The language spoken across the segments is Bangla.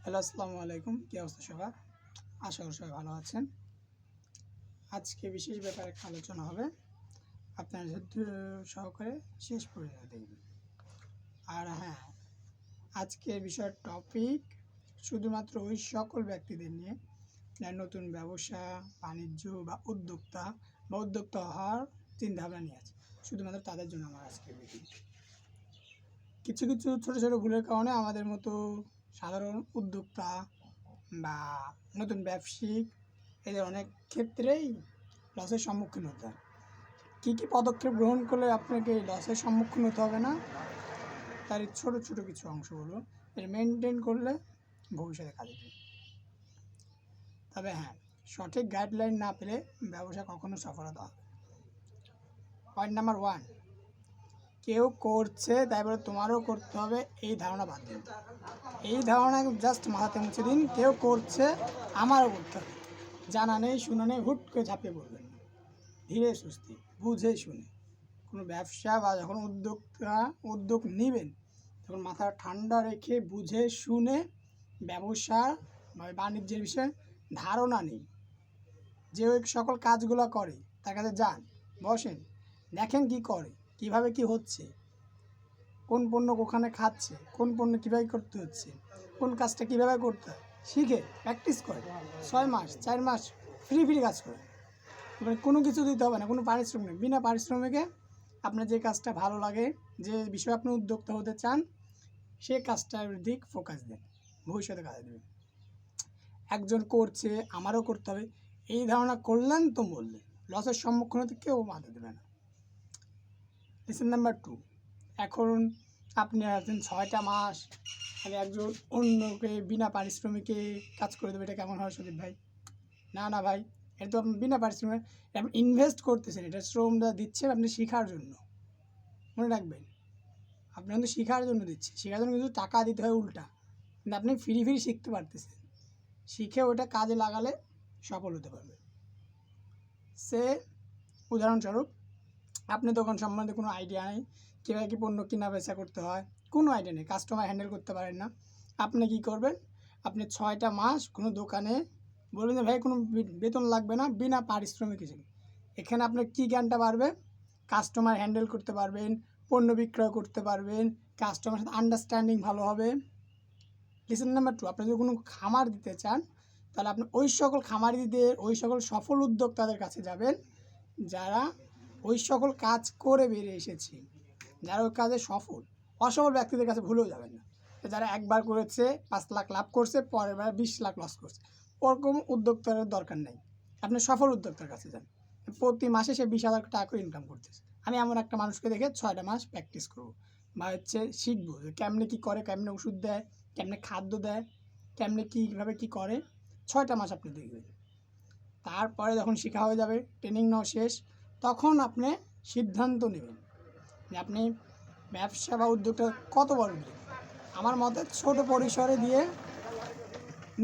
হ্যালো, আসসালামু আলাইকুম। কী অবস্থা সবার? আশা করি সবাই ভালো আছেন। আজকে বিশেষ ব্যাপারে একটা আলোচনা হবে, আপনার ধৈর্য সহকারে শেষ পর্যন্ত দেখবেন। আর হ্যাঁ, আজকের বিষয়ের টপিক শুধুমাত্র ওই সকল ব্যক্তিদের নিয়ে যারা নতুন ব্যবসা বাণিজ্য বা উদ্যোক্তা হওয়ার চিন্তাভাবনা নিয়ে আছে। শুধুমাত্র তাদের জন্য আমার আজকের ভিডিও। কিছু কিছু ছোটো ছোটো ভুলের কারণে আমাদের মতো সাধারণ উদ্যোক্তা বা নতুন ব্যবসায়িক এদের অনেক ক্ষেত্রেই লসের সম্মুখীন হতে হয়। কী কী পদক্ষেপ গ্রহণ করলে আপনাকে এই লসের সম্মুখীন হতে হবে না, তার এই ছোটো ছোটো কিছু অংশগুলো এর মেনটেন করলে ভবিষ্যতে কাজে দেবে। তবে হ্যাঁ, সঠিক গাইডলাইন না পেলে ব্যবসা কখনো সফলতা হবে। পয়েন্ট নাম্বার 1, কেউ করছে তাই বলে তোমারও করতে হবে এই ধারণা বাদ দিন। এই ধারণা জাস্ট মাথাতে মুছে দিন, কেউ করছে আমারও করতে হবে। জানা নেই শোনা নেই হুট করে ঝাঁপিয়ে পড়বেন না, ধীরে সুস্থে বুঝে শুনে। কোনো ব্যবসা বা যখন উদ্যোগ নেবেন তখন মাথা ঠান্ডা রেখে বুঝে শুনে ব্যবসা বা বাণিজ্যের বিষয়ে ধারণা নেই যে ওই সকল কাজগুলো করে তার কাছে যান, বসেন, দেখেন কি করে, কিভাবে কি হচ্ছে, কোন পণ্য ওখানে খাচ্ছে, কোন পণ্য কীভাবে করতে হচ্ছে, কোন কাজটা কীভাবে করতে হয়, শিখে প্র্যাকটিস করে 6 মাস 4 মাস ফ্রি কাজ করে। এবার কোনো কিছু দিতে হবে না, কোনো পারিশ্রমিক নেই। বিনা পারিশ্রমিকে আপনার যে কাজটা ভালো লাগে, যে বিষয়ে আপনি উদ্যোক্তা হতে চান, সে কাজটার দিক ফোকাস দেন, ভবিষ্যতে কাজে দেবেন। একজন করছে আমারও করতে হবে এই ধারণা করলেন তো বললে লসের সম্মুখীন হতে কেউ বাধা দেবে না। লেসন নাম্বার 2, এখন আপনি আছেন 6টা মাস আমি একজন অন্যকে বিনা পারিশ্রমিকে কাজ করে দেবে, এটা কেমন হয় সুদীপ ভাই? না ভাই, এটা তো আপনি বিনা পারিশ্রমিক আপনি ইনভেস্ট করতেছেন, এটা শ্রমটা দিচ্ছেন আপনি শেখার জন্য। মনে রাখবেন, আপনি কিন্তু শেখার জন্য দিচ্ছেন, শেখার জন্য কিন্তু টাকা দিতে হয় উল্টা, কিন্তু আপনি ফ্রি শিখতে পারতেছেন। শিখে ওটা কাজে লাগালে সফল হতে পারবে। সে উদাহরণস্বরূপ আপনি দোকান সম্বন্ধে কোনো আইডিয়া নেই, কীভাবে কী পণ্য কেনা বেচা করতে হয়, কোনো আইডিয়া নেই, কাস্টমার হ্যান্ডেল করতে পারেন না। আপনি কি করবেন? আপনি 6টা মাস কোনো দোকানে বলবেন যে ভাই কোনো বেতন লাগবে না, বিনা পারিশ্রমিক হিসেবে। এখানে আপনার কী জ্ঞানটা বাড়বে? কাস্টমার হ্যান্ডেল করতে পারবেন, পণ্য বিক্রয় করতে পারবেন, কাস্টমার সাথে আন্ডারস্ট্যান্ডিং ভালো হবে। লেসন নাম্বার 2, আপনি যদি কোনো খামার দিতে চান তাহলে আপনি ওই সকল খামারিদের, ওই সকল সফল উদ্যোক্তাদের কাছে যাবেন যারা ওই সকল কাজ করে বেরিয়ে এসেছে, যারা ওই কাজে সফল। অসফল ব্যক্তিদের কাছে ভুলেও যাবেন না, যারা একবার করেছে 5 লাখ লাভ করছে, পরের বার 20 লাখ লস করছে। ওরকম উদ্যোক্তার দরকার নেই, আপনি সফল উদ্যোক্তার কাছে যান। প্রতি মাসে সে 20,000 টাকা করে ইনকাম করতেছে। আমি এমন একটা মানুষকে দেখে 6টা মাস প্র্যাকটিস করবো বা শিখবো যে কেমনে কী করে, কেমনে ওষুধ দেয়, কেমনে খাদ্য দেয়, কেমনে কীভাবে কী করে। 6টা মাস আপনি দেখবেন। তারপরে যখন শেখা হয়ে যাবে, ট্রেনিং নেওয়া শেষ, তখন আপনি সিদ্ধান্ত নেবেন যে আপনি ব্যবসা বা উদ্যোগটা কত বড় দিবেন। আমার মতে ছোট পরিসরে দিয়ে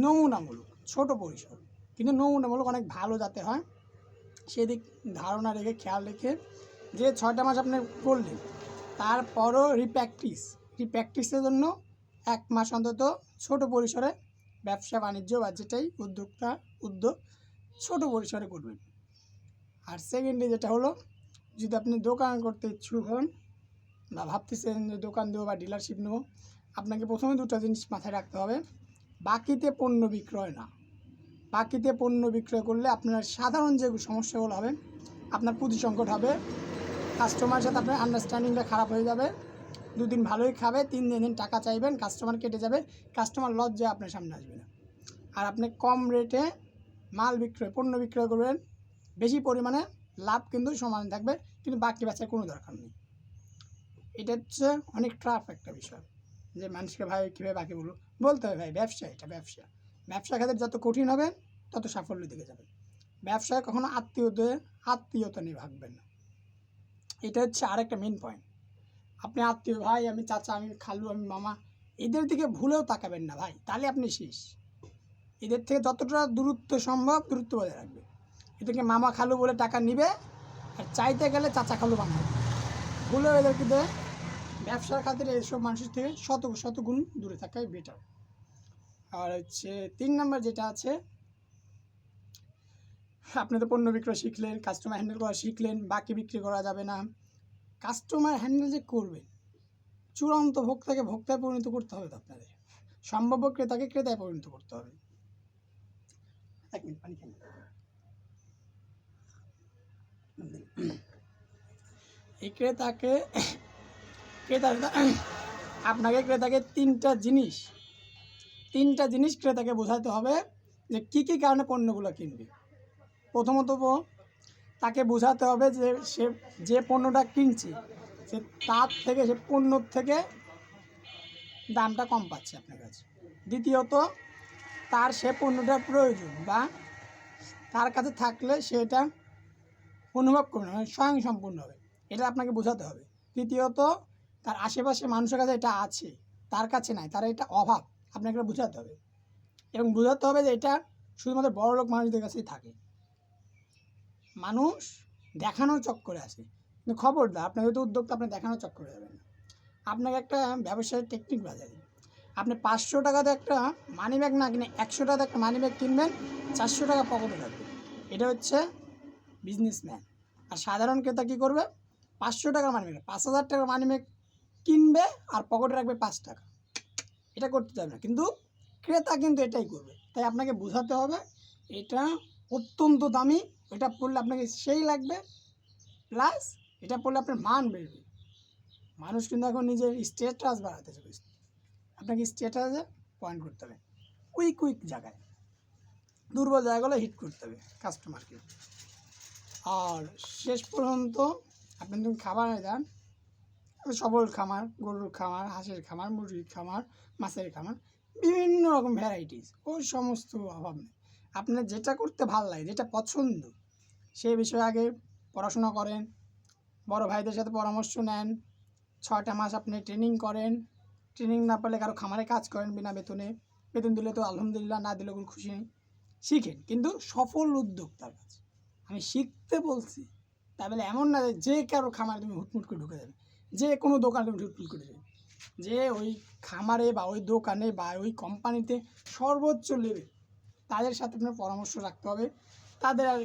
নমুনামূলক, ছোট পরিসর কিন্তু নমুনামূলক অনেক ভালো যাতে হয় সেদিক ধারণা রেখে, খেয়াল রেখে, যে 6টা মাস আপনি করলেন তারপরও রিপ্র্যাকটিসের জন্য 1 মাস অন্তত ছোট পরিসরে ব্যবসা বাণিজ্য বা যেটাই উদ্যোগ ছোট পরিসরে করবেন। আর সেকেন্ডে যেটা হলো, যদি আপনি দোকান করতে ইচ্ছুক হন বা ভাবতেছেন যে দোকান দেবো বা ডিলারশিপ নেবো, আপনাকে প্রথমে 2টা জিনিস মাথায় রাখতে হবে। বাকিতে পণ্য বিক্রয় না। বাকিতে পণ্য বিক্রয় করলে আপনার সাধারণ যে সমস্যাগুলো হবে, আপনার পুঁজি সংকট হবে, কাস্টমারের সাথে আপনার আন্ডারস্ট্যান্ডিংটা খারাপ হয়ে যাবে, 2 দিন ভালোই খাবে, 3 দিন টাকা চাইবেন, কাস্টমার কেটে যাবে, কাস্টমার লজ্জায় আপনার সামনে আসবে না। আর আপনি কম রেটে পণ্য বিক্রয় করবেন, বেশি পরিমাণে লাভ কিন্তু সমান থাকবে, কিন্তু বাকি বেচার কোনো দরকার নেই। এটা হচ্ছে অনেক টাফ একটা বিষয় যে মানুষকে ভাই কীভাবে বাকি বলতে হবে। ভাই ব্যবসা, এটা ব্যবসা খাতে যত কঠিন হবে তত সাফল্য দিকে যাবে। ব্যবসায় কখনো আত্মীয়তা নিয়ে ভাববেন না, এটা হচ্ছে আরেকটা মেন পয়েন্ট। আপনি আত্মীয়, ভাই আমি চাচা, আমি খালু, আমি মামা, এদের দিকে ভুলেও তাকাবেন না ভাই, তাহলে আপনি শেষ। এদের থেকে যতটা দূরত্ব সম্ভব দূরত্ব বজায় রাখবে। এদেরকে মামা খালু বলে টাকা নিবে আর চাইতে গেলে চাচা খালু বানাবে, ভুলেও এদেরকে ব্যবসার খাতিরে এইসব মানুষের থেকে শত গুণ দূরে থাকাই বেটার। আর হচ্ছে 3 নম্বর যেটা আছে, আপনি তো পণ্য বিক্রয় শিখলেন, কাস্টমার হ্যান্ডেল করা শিখলেন, বাকি বিক্রি করা যাবে না। কাস্টমার হ্যান্ডেল যে করবেন, চূড়ান্ত ভোক্তাকে ভোক্তায় পরিণত করতে হবে তো আপনাদের, সম্ভাব্য ক্রেতাকে ক্রেতায় পরিণত করতে হবে। এক মিনিট পানি খান। এই ক্রেতাকে আপনাকে ক্রেতাকে তিনটা জিনিস ক্রেতাকে বোঝাতে হবে যে কী কী কারণে পণ্যগুলো কিনবে। প্রথমত তাকে বোঝাতে হবে যে সে যে পণ্যটা কিনছে সে তার থেকে, সে পণ্যর থেকে দামটা কম পাচ্ছে আপনার কাছে। দ্বিতীয়ত তার সে পণ্যটা প্রয়োজন বা তার কাছে থাকলে সেটা অনুভব করবে, মানে স্বয়ংসম্পূর্ণ হবে, এটা আপনাকে বোঝাতে হবে। তৃতীয়ত তার আশেপাশে মানুষের কাছে এটা আছে, তার কাছে নাই, তার এটা অভাব, আপনাকে এটা বোঝাতে হবে। এবং বোঝাতে হবে যে এটা শুধুমাত্র বড়লোক মানুষদের কাছেই থাকে। মানুষ দেখানোর চক্করে আছে, কিন্তু খবরদার আপনার হয়তো উদ্যোক্তা, আপনি দেখানোর চক্করে যাবেন না। আপনাকে একটা ব্যবসায়ের টেকনিক বাজায়, আপনি 500 টাকাতে একটা মানি ব্যাগ না কিনে 100 টাকাতে একটা মানি ব্যাগ কিনবেন, 400 টাকা পকেটে রাখবেন, এটা হচ্ছে বিজনেসম্যান। আর সাধারণ ক্রেতা কী করবে, 500 টাকার মানি ব্যাগ 5000 টাকার মানি ব্যাগ কিনবে আর পকেটে রাখবে 5 টাকা, এটা করতে চাবে না। কিন্তু ক্রেতা কিন্তু এটাই করবে। তাই আপনাকে বোঝাতে হবে এটা অত্যন্ত দামি, এটা পড়লে আপনাকে সেই লাগবে, প্লাস এটা পড়লে আপনার মান বেড়বে। মানুষ কিন্তু এখন নিজের স্টেটাস বাড়াতে চলেছে, আপনাকে স্টেটাসে পয়েন্ট করতে হবে, কুইক জায়গায়, দুর্বল জায়গাগুলো হিট করতে হবে কাস্টমারকে। আর শেষ পর্যন্ত আপনি যখন খাবারে যান, সবল খামার, গরুর খামার, হাঁসের খামার, মুরগির খামার, মাছের খামার, বিভিন্ন রকম ভ্যারাইটিস, ওই সমস্ত অভাব নেই। আপনার যেটা করতে ভালো লাগে, যেটা পছন্দ, সেই বিষয়ে আগে পড়াশোনা করেন, বড় ভাইদের সাথে পরামর্শ নেন, 6টা মাস আপনি ট্রেনিং করেন, ট্রেনিং না পেলে কারো খামারে কাজ করেন বিনা বেতনে, বেতন দিলে তো আলহামদুলিল্লাহ, না দিলে কোনো খুশি নেই, শিখেন। কিন্তু সফল উদ্যোক্তার কাছে আমি শিখতে বলছি, তাই বলে এমন না যে কারো খামারে তুমি হুটমুট করে ঢুকে যাবে, যে কোনো দোকানে তুমি হুটমুট করে যাবে, যে ওই খামারে বা ওই দোকানে বা ওই কোম্পানিতে সর্বোচ্চ লেভেল, তাদের সাথে আপনার পরামর্শ রাখতে হবে, তাদের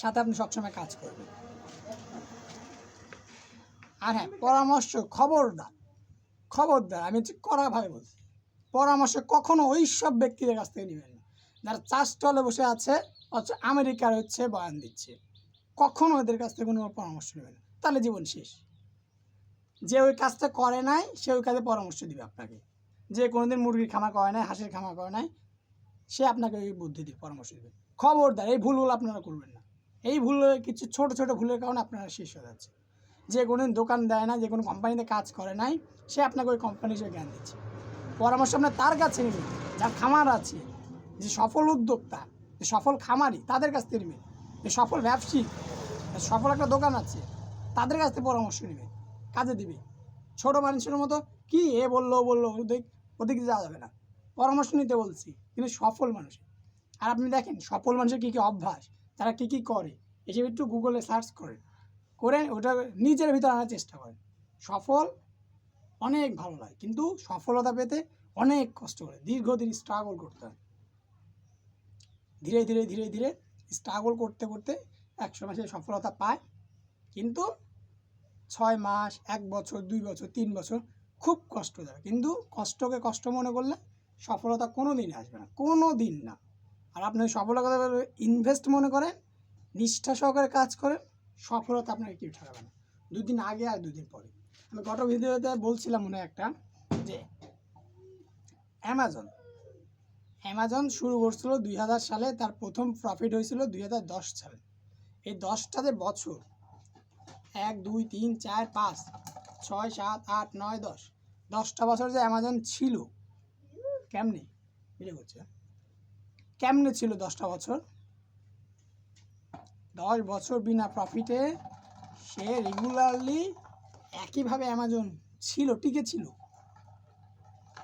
সাথে আপনি সবসময় কাজ করবেন। আর হ্যাঁ, পরামর্শ খবরদার আমি হচ্ছে কড়াভাবে বলছি, পরামর্শ কখনো ওই সব ব্যক্তিদের কাছ থেকে নেবেন না যারা চা স্টলে বসে আছে অথচ আমেরিকার হচ্ছে বয়ান দিচ্ছে, কখনো ওদের কাছ থেকে কোনো পরামর্শ নেবেন না, তাহলে জীবন শেষ। যে ওই কাজটা করে নাই সে ওই কাজে পরামর্শ দিবে আপনাকে, যে কোনোদিন মুরগির খামার করে নাই, হাঁসের খামার করে নাই, সে আপনাকে ওই বুদ্ধি দিয়ে পরামর্শ দেবে। খবরদার এই ভুলগুলো আপনারা করবেন না, এই ভুল কিছু ছোট ছোট ভুলের কারণে আপনারা শেষ হয়ে যাচ্ছে। যে কোনো দোকান দেয় না, যে কোনো কোম্পানিতে কাজ করে নাই, সে আপনাকে ওই কোম্পানি হিসেবে জ্ঞান দিচ্ছে। পরামর্শ আপনার তার কাছে নেবেন যার খামার আছে, যে সফল উদ্যোক্তা, যে সফল খামারি, তাদের কাছ থেকে নেবেন। যে সফল ব্যবসায়ী, সফল একটা দোকান আছে, তাদের কাছ থেকে পরামর্শ নেবেন, কাজে দিবে। ছোটো মানুষের মতো কি এ বললো ওদিকে যাওয়া যাবে না, পরামর্শ নিতে বলছি, কিন্তু সফল মানুষের। আর আপনি দেখেন সফল মানুষের কী কী অভ্যাস, তারা কী কী করে, এসব একটু গুগলে সার্চ করে ওটা নিজের ভিতরে আনার চেষ্টা করেন। সফল অনেক ভালো লাগে, কিন্তু সফলতা পেতে অনেক কষ্ট করে দীর্ঘদিন স্ট্রাগল করতে হয়। ধীরে ধীরে ধীরে ধীরে স্ট্রাগল করতে করতে একসময় সে সফলতা পায়, কিন্তু 6 মাস, 1 বছর, 2 বছর, 3 বছর খুব কষ্ট যাবে, কিন্তু কষ্টকে কষ্ট মনে করলে সফলতা কোনো দিন আসবে না, কোনো দিন না। আর আপনি সফলতা ইনভেস্ট মনে করেন, নিষ্ঠা সহকারে কাজ করেন, সফলতা আপনাকে কেউ ঠকাবে না, 2 দিন আগে আর 2 দিন পরে। আমি গত ভিডিওতে বলছিলাম মনে একটা, যে অ্যামাজন শুরু করছিল 2000 সালে, তার প্রথম প্রফিট হয়েছিল 2010 সালে। এই 10টাতে বছর 1 2 3 4 5 6 7 8 9 10, 10টা বছর যে অ্যামাজন ছিল, কেমনে ছিল 10টা বছর, 10 বছর বিনা প্রফিটে সে রেগুলারলি একইভাবে অ্যামাজন ছিল, টিকে ছিল।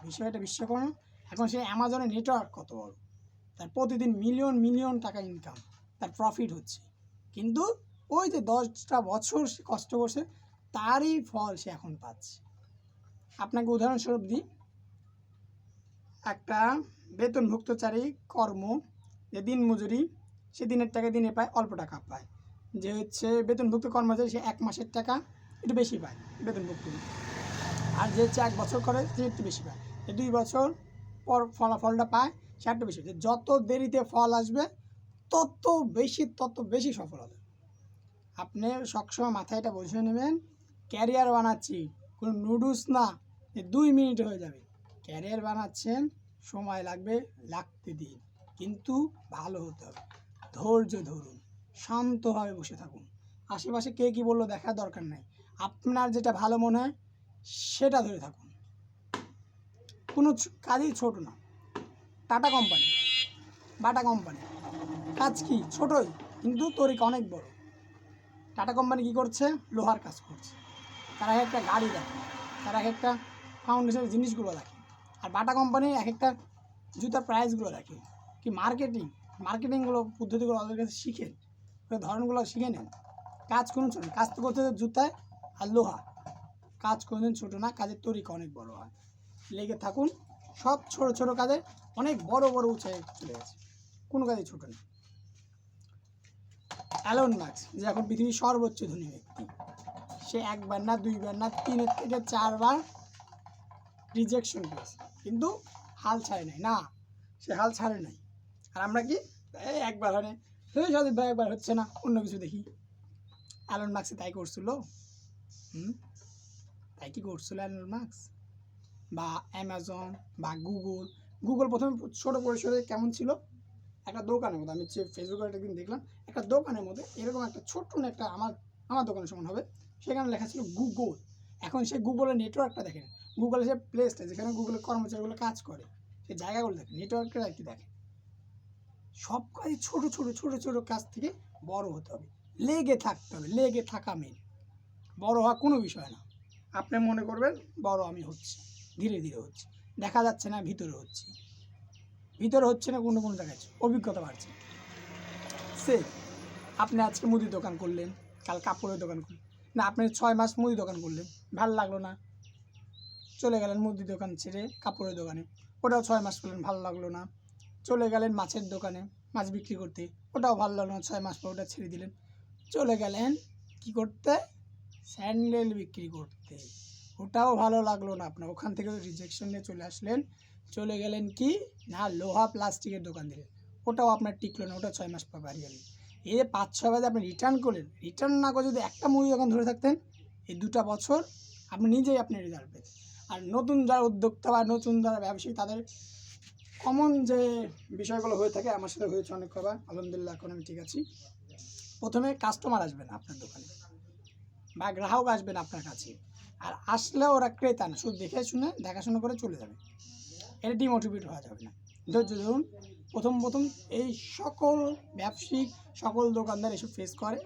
বিষয়টা বিশ্বাস করুন, এখন সে অ্যামাজনের নেটওয়ার্ক কত বড়, তার প্রতিদিন মিলিয়ন মিলিয়ন টাকা ইনকাম, তার প্রফিট হচ্ছে, কিন্তু ওই যে 10টা বছর সে কষ্ট করছে, তারই ফল সে এখন পাচ্ছে। আপনাকে উদাহরণস্বরূপ দিই, একটা বেতনভুক্তচারী কর্ম, যে দিন মজুরি, সে দিনের টাকা দিনে পায়, অল্প টাকা পায়। যে হচ্ছে বেতনভুক্ত কর্মচারী, সে 1 মাসের টাকা একটু বেশি পায় বেতনভুক্ত। আর যে হচ্ছে 1 বছর করে, সে একটু বেশি পায়। 2 বছর পর ফলাফলটা পায়, সে একটু বেশি। যত দেরিতে ফল আসবে তত বেশি সফল হবে। আপনি সবসময় মাথায় এটা বুঝে নেবেন, ক্যারিয়ার বানাচ্ছি, কোনো নুডলস না 2 মিনিট হয়ে যাবে। ক্যারিয়ার বানাচ্ছেন, সময় লাগতে দিন, কিন্তু ভালো হতে হবে। ধৈর্য ধরুন, শান্তভাবে বসে থাকুন। আশেপাশে কে কী বললো দেখার দরকার নাই। আপনার যেটা ভালো মনে হয় সেটা ধরে থাকুন। কোনো কাজই ছোট না। বাটা কোম্পানি কাজ কি ছোটই, কিন্তু তরিকা অনেক বড়। টাটা কোম্পানি কী করছে? লোহার কাজ করছে। তারা একটা গাড়ি দেখে, তারা একটা ফাউন্ডেশনের জিনিসগুলো দেখে। আর বাটা কোম্পানি একটা জুতার প্রাইসগুলো দেখে। কি মার্কেটিংগুলো পদ্ধতিগুলো ওদের কাছে শিখেন, ওই ধরনগুলো শিখে নেন। কাজ কোনো ছোটো, কাজ তো করতে জুতায় আর লোহা। কাজ কোনোদিন ছোটো না, কাজের তরিকা অনেক বড় হয়। লেগে থাকুন, সব ছোটো কাজে অনেক বড় উঁচাই চলে গেছে, কোনো কাজে ছোটো না। অ্যালন মাস্ক, যে এখন পৃথিবীর সর্বোচ্চ ধনী ব্যক্তি, সে 1 বার না 2 বার না 3 থেকে 4 বার রিজেকশন পেয়েছে, কিন্তু হাল ছাড়ে নাই। আর আমরা কি একবার হয় সদীপ ভাই একবার হচ্ছে না, অন্য কিছু দেখি। অ্যালন মাস্ক তাই করছিল? তাই কি করছিল অ্যালন মাস্ক? বা অ্যামাজন বা গুগল প্রথমে ছোটো পরিসরে কেমন ছিল? একটা দোকানের মধ্যে, আমি ফেসবুকে একদিন দেখলাম, একটা দোকানের মধ্যে এরকম একটা ছোট্ট একটা আমার দোকানের সমান হবে, সেখানে লেখা ছিল গুগল। এখন সে গুগলের নেটওয়ার্কটা দেখেন, গুগলের যে প্লেসটা যেখানে গুগলের কর্মচারীগুলো কাজ করে, সেই জায়গাগুলো দেখেন, নেটওয়ার্কটা একটু দেখেন। সব কাজই ছোটো কাজ থেকে বড় হতে হবে, লেগে থাকতে হবে, লেগে থাকা মেন। বড় হওয়া কোনো বিষয় না। আপনি মনে করবেন বড় আমি হচ্ছি, ধীরে ধীরে হচ্ছে, দেখা যাচ্ছে না ভিতরে হচ্ছে না, কোনো জায়গায় অভিজ্ঞতা বাড়ছে। সে আপনি আজকে মুদির দোকান করলেন, কাল কাপড়ের দোকান করলেন, না আপনি 6 মাস মুদির দোকান করলেন, ভালো লাগলো না, চলে গেলেন মুদির দোকান ছেড়ে কাপড়ের দোকানে, ওটাও 6 মাস করলেন, ভালো লাগলো না, চলে গেলেন মাছের দোকানে মাছ বিক্রি করতে, ওটাও ভালো লাগলো না, 6 মাস পর ওটা ছেড়ে দিলেন, চলে গেলেন কি করতে? স্যান্ডেল বিক্রি করতে, ওটাও ভালো লাগলো না আপনার, ওখান থেকে রিজেকশন নিয়ে চলে আসলেন, চলে গেলেন কি না লোহা প্লাস্টিকের দোকান দিলেন, ওটাও আপনার টিকলো না, ওটা 6 মাস পর বাড়ি গেলেন। এই যে 5-6 বাজে আপনি রিটার্ন করলেন, রিটার্ন না করে যদি একটা মুদি দোকান ধরে থাকতেন, এই 2টা বছর আপনি নিজেই আপনি রেজাল্ট পেতেন। আর নতুন যারা উদ্যোক্তা বা নতুন যারা ব্যবসায়ী, তাদের কমন যে বিষয়গুলো হয়ে থাকে, আমার সাথে হয়েছে অনেক কবার, আলহামদুলিল্লাহ এখন আমি ঠিক আছি। প্রথমে কাস্টমার আসবেন আপনার দোকানে বা গ্রাহক আসবেন আপনার কাছে, আর আসলে ওরা ক্রেতা না, শুধু দেখাশোনা করে চলে যাবে, এটা ডিমোটিভেট হওয়া যাবে না। ধৈর্য ধরুন। প্রথম এই সকল ব্যবসায়িক সকল দোকানদার এসব ফেস করে,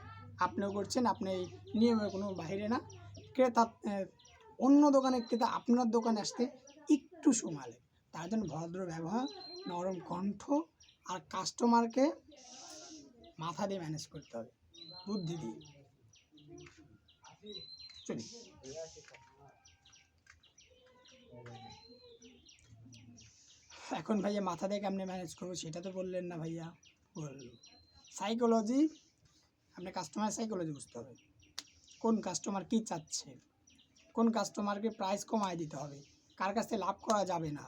আপনিও করছেন, আপনি এই নিয়মের কোনো বাইরে না। ক্রেতা অন্য দোকানের ক্রেতা আপনার দোকানে আসতে একটু সময় লাগে, তার জন্য ভদ্র ব্যবহার, নরম কণ্ঠ আর কাস্টমারকে মাথা দিয়ে ম্যানেজ করতে হবে, বুদ্ধি দিয়ে। চলি, এখন ভাইয়া মাথা দিয়ে কেমনে ম্যানেজ করবো সেটা তো বললেন না ভাইয়া। সাইকোলজি, আপনি কাস্টমার সাইকোলজি বুঝতে হবে, কোন কাস্টমার কী চাচ্ছে, কোন কাস্টমারকে প্রাইস কমায় দিতে হবে, কার কাছ থেকে লাভ করা যাবে না,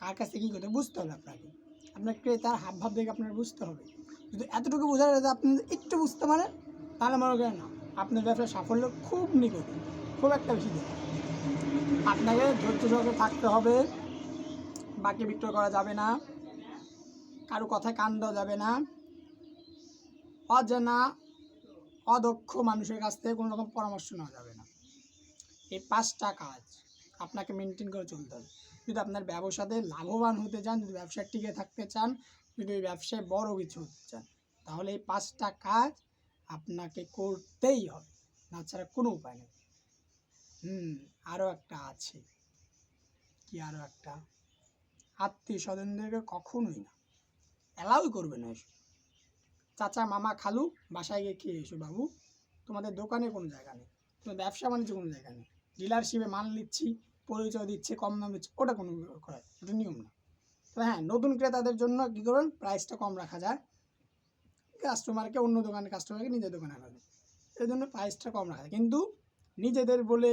কার কাছ থেকে কী করতে বুঝতে হবে আপনাকে। আপনার ক্রেতার হাবভাব দেখে আপনার বুঝতে হবে। যদি এতটুকু বোঝা যায়, আপনি একটু বুঝতে পারেন, তাহলে মনে করেন না আপনার ব্যবসার সাফল্য খুব নিকট, খুব একটা বেশি দেয়। আপনাকে ধৈর্য সহকারে থাকতে হবে, বাকি বিক্রয় করা যাবে না, কারো কথায় কান দেওয়া যাবে না, অজানা অদক্ষ মানুষের কাছ থেকে কোনো রকম পরামর্শ নেওয়া যাবে না। এই 5টা কাজ আপনাকে মেনটেন করে চলতে হবে। যদি আপনার ব্যবসাতে লাভবান হতে চান, যদি ব্যবসায় টিকে থাকতে চান, যদি ওই ব্যবসায় বড় কিছু হতে চান, তাহলে এই 5টা কাজ আপনাকে করতেই হবে, না ছাড়া কোনো উপায় নেই। আরও একটা আছে, কি আরও একটা, আত্মীয় স্বজনদেরকে কখনোই না অ্যালাউই করবে না এসব। চাচা মামা খালু বাসায় গিয়ে খেয়ে এসো বাবু, তোমাদের দোকানে কোনো জায়গা নেই, তোমার ব্যবসা বাণিজ্য কোনো জায়গা নেই, ডিলারশিপে মাল নিচ্ছি, পরিচয় দিচ্ছে, কম দাম দিচ্ছে, ওটা কোনো করা, ওটা নিয়ম না। তো হ্যাঁ, নতুন ক্রেতাদের জন্য কী করবেন, প্রাইসটা কম রাখা যায়, কাস্টমারকে অন্য দোকানের কাস্টমারকে নিজের দোকানে আনা যায়, এই জন্য প্রাইসটা কম রাখা যায়। কিন্তু নিজেদের বলে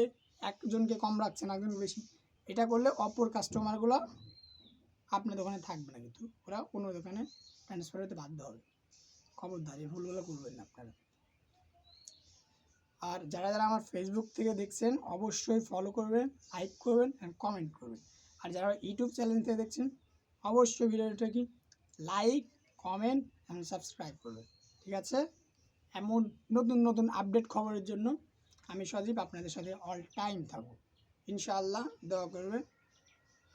একজনকে কম রাখছেন, একজনকে বেশি, এটা করলে অপর কাস্টমারগুলো আপনার দোকানে থাকবে না, কিন্তু ওরা অন্য দোকানে ট্রান্সফার হতে বাধ্য হবে। খবরদার, এই ভুলগুলো করবেন না আপনারা। আর যারা যারা আমার ফেসবুক থেকে দেখছেন অবশ্যই ফলো করবেন, লাইক করবেন অ্যান্ড কমেন্ট করবেন। আর যারা ইউটিউব চ্যানেল থেকে দেখছেন অবশ্যই ভিডিওটা কি লাইক, কমেন্ট অ্যান্ড সাবস্ক্রাইব করবেন। ঠিক আছে? এমন নতুন নতুন আপডেট খবরের জন্য আমি সজীব আপনাদের সাথে অল টাইম থাকবো। ইনশাআল্লাহ দোয়া করবেন,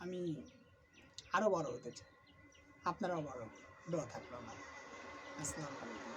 আমি আরও বড় হতে চাই, আপনারাও বড় দোয়া থাকলো আমার। আসসালামু আলাইকুম।